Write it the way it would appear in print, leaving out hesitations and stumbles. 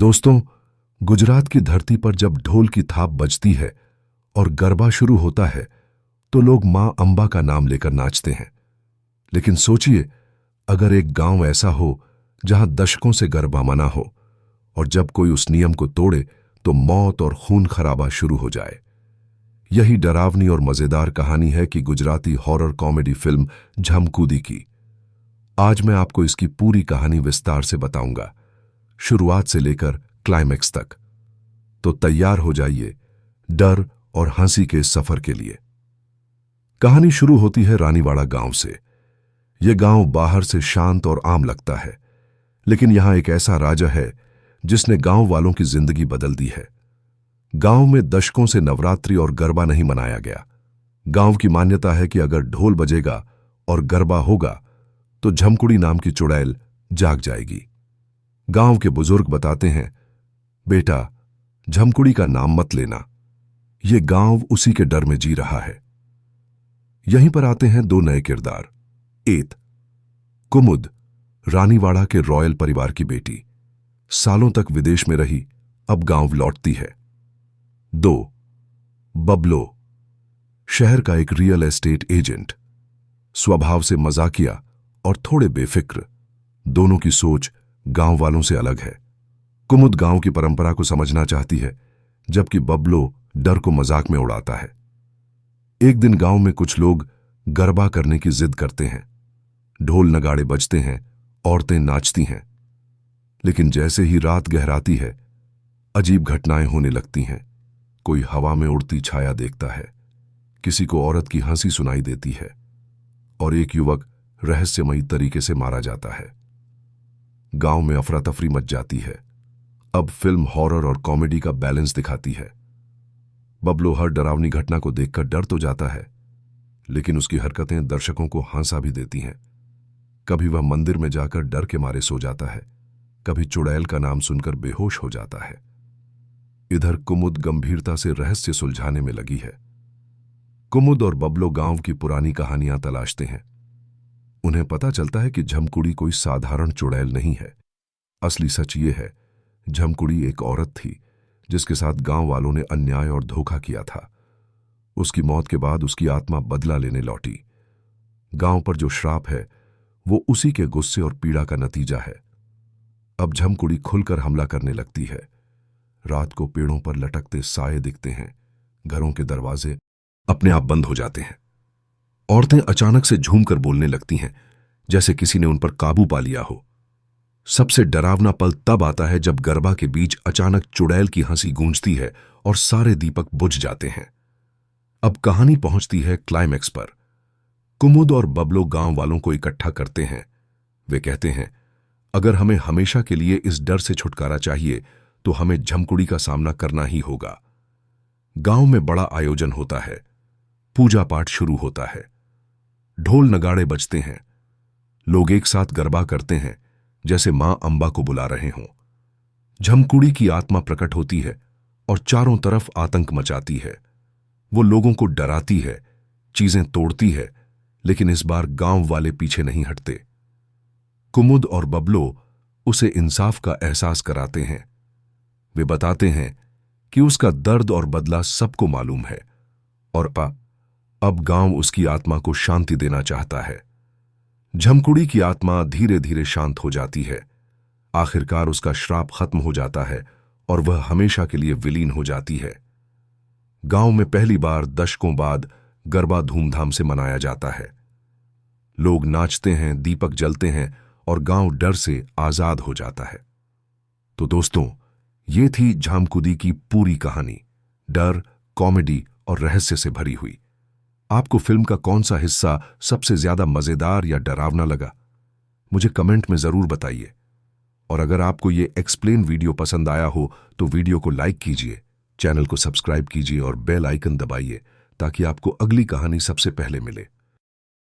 दोस्तों, गुजरात की धरती पर जब ढोल की थाप बजती है और गरबा शुरू होता है तो लोग मां अंबा का नाम लेकर नाचते हैं। लेकिन सोचिए, अगर एक गांव ऐसा हो जहां दशकों से गरबा मना हो और जब कोई उस नियम को तोड़े तो मौत और खून खराबा शुरू हो जाए। यही डरावनी और मजेदार कहानी है कि गुजराती हॉरर कॉमेडी फिल्म झमकूदी की। आज मैं आपको इसकी पूरी कहानी विस्तार से बताऊंगा, शुरुआत से लेकर क्लाइमैक्स तक। तो तैयार हो जाइए डर और हंसी के सफर के लिए। कहानी शुरू होती है रानीवाड़ा गांव से। यह गांव बाहर से शांत और आम लगता है, लेकिन यहां एक ऐसा राजा है जिसने गांव वालों की जिंदगी बदल दी है। गांव में दशकों से नवरात्रि और गरबा नहीं मनाया गया। गांव की मान्यता है कि अगर ढोल बजेगा और गरबा होगा तो झमकुड़ी नाम की चुड़ैल जाग जाएगी। गांव के बुजुर्ग बताते हैं, बेटा, झमकुड़ी का नाम मत लेना। यह गांव उसी के डर में जी रहा है। यहीं पर आते हैं दो नए किरदार। एत, कुमुद, रानीवाड़ा के रॉयल परिवार की बेटी, सालों तक विदेश में रही, अब गांव लौटती है। 2, बबलो, शहर का एक रियल एस्टेट एजेंट, स्वभाव से मजाकिया और थोड़े बेफिक्र। दोनों की सोच गांव वालों से अलग है। कुमुद गांव की परंपरा को समझना चाहती है, जबकि बबलो डर को मजाक में उड़ाता है। एक दिन गांव में कुछ लोग गरबा करने की जिद करते हैं। ढोल नगाड़े बजते हैं, औरतें नाचती हैं। लेकिन जैसे ही रात गहराती है, अजीब घटनाएं होने लगती हैं। कोई हवा में उड़ती छाया देखता है, किसी को औरत की हंसी सुनाई देती है और एक युवक रहस्यमयी तरीके से मारा जाता है। गांव में अफरा तफरी मच जाती है। अब फिल्म हॉरर और कॉमेडी का बैलेंस दिखाती है। बबलो हर डरावनी घटना को देखकर डर तो जाता है, लेकिन उसकी हरकतें दर्शकों को हंसा भी देती हैं। कभी वह मंदिर में जाकर डर के मारे सो जाता है, कभी चुड़ैल का नाम सुनकर बेहोश हो जाता है। इधर कुमुद गंभीरता से रहस्य सुलझाने में लगी है। कुमुद और बबलो गांव की पुरानी कहानियां तलाशते हैं। उन्हें पता चलता है कि झमकुड़ी कोई साधारण चुड़ैल नहीं है। असली सच ये है, झमकुड़ी एक औरत थी जिसके साथ गांव वालों ने अन्याय और धोखा किया था। उसकी मौत के बाद उसकी आत्मा बदला लेने लौटी। गांव पर जो श्राप है वो उसी के गुस्से और पीड़ा का नतीजा है। अब झमकुड़ी खुलकर हमला करने लगती है। रात को पेड़ों पर लटकते साए दिखते हैं, घरों के दरवाजे अपने आप बंद हो जाते हैं। औरतें अचानक से झूमकर बोलने लगती हैं, जैसे किसी ने उन पर काबू पा लिया हो। सबसे डरावना पल तब आता है जब गरबा के बीच अचानक चुड़ैल की हंसी गूंजती है और सारे दीपक बुझ जाते हैं। अब कहानी पहुंचती है क्लाइमैक्स पर। कुमुद और बबलो गांव वालों को इकट्ठा करते हैं। वे कहते हैं, अगर हमें हमेशा के लिए इस डर से छुटकारा चाहिए तो हमें झमकुड़ी का सामना करना ही होगा। गांव में बड़ा आयोजन होता है। पूजा पाठ शुरू होता है। ढोल नगाड़े बजते हैं। लोग एक साथ गरबा करते हैं, जैसे मां अंबा को बुला रहे हों। झमकुड़ी की आत्मा प्रकट होती है और चारों तरफ आतंक मचाती है। वो लोगों को डराती है, चीजें तोड़ती है, लेकिन इस बार गांव वाले पीछे नहीं हटते। कुमुद और बबलो उसे इंसाफ का एहसास कराते हैं। वे बताते हैं कि उसका दर्द और बदला सबको मालूम है और अब गांव उसकी आत्मा को शांति देना चाहता है। झमकुड़ी की आत्मा धीरे धीरे शांत हो जाती है। आखिरकार उसका श्राप खत्म हो जाता है और वह हमेशा के लिए विलीन हो जाती है। गांव में पहली बार दशकों बाद गरबा धूमधाम से मनाया जाता है। लोग नाचते हैं, दीपक जलते हैं और गांव डर से आजाद हो जाता है। तो दोस्तों, ये थी झमकूदी की पूरी कहानी, डर, कॉमेडी और रहस्य से भरी हुई। आपको फिल्म का कौन सा हिस्सा सबसे ज्यादा मजेदार या डरावना लगा, मुझे कमेंट में जरूर बताइए। और अगर आपको ये एक्सप्लेन वीडियो पसंद आया हो तो वीडियो को लाइक कीजिए, चैनल को सब्सक्राइब कीजिए और बेल आइकन दबाइए ताकि आपको अगली कहानी सबसे पहले मिले।